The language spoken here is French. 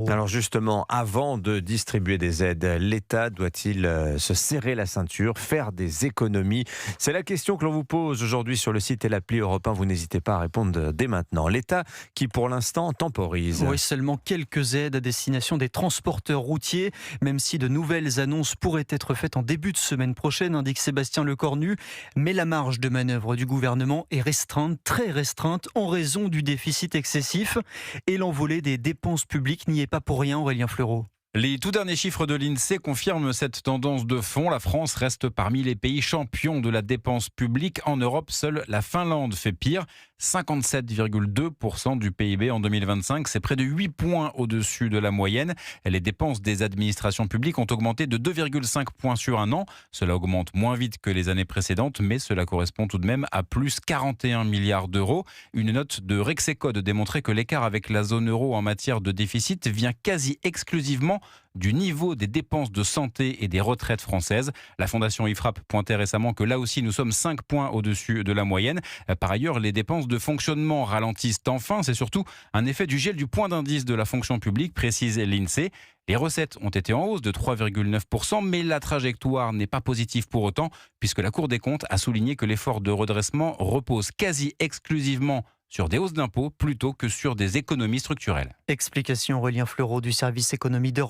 Alors justement, avant de distribuer des aides, l'État doit-il se serrer la ceinture, faire des économies? C'est la question que l'on vous pose aujourd'hui sur le site et l'appli Europe 1. Vous n'hésitez pas à répondre dès maintenant. L'État qui pour l'instant temporise. Oui, seulement quelques aides à destination des transporteurs routiers, même si de nouvelles annonces pourraient être faites en début de semaine prochaine, indique Sébastien Lecornu. Mais la marge de manœuvre du gouvernement est restreinte, très restreinte, en raison du déficit excessif. Et l'envolée des dépenses publiques n'y est pas pour rien, Aurélien Fleureau. Les tout derniers chiffres de l'INSEE confirment cette tendance de fond. La France reste parmi les pays champions de la dépense publique. En Europe, seule la Finlande fait pire. 57,2% du PIB en 2025. C'est près de 8 points au-dessus de la moyenne. Les dépenses des administrations publiques ont augmenté de 2,5 points sur un an. Cela augmente moins vite que les années précédentes, mais cela correspond tout de même à plus 41 milliards d'euros. Une note de Rexecode démontrait que l'écart avec la zone euro en matière de déficit vient quasi exclusivement du niveau des dépenses de santé et des retraites françaises. La Fondation IFRAP pointait récemment que là aussi nous sommes 5 points au-dessus de la moyenne. Par ailleurs, les dépenses de fonctionnement ralentissent enfin. C'est surtout un effet du gel du point d'indice de la fonction publique, précise l'INSEE. Les recettes ont été en hausse de 3,9%, mais la trajectoire n'est pas positive pour autant, puisque la Cour des comptes a souligné que l'effort de redressement repose quasi exclusivement sur des hausses d'impôts plutôt que sur des économies structurelles. Explication Aurélien Fleureau du service économie d'Europe.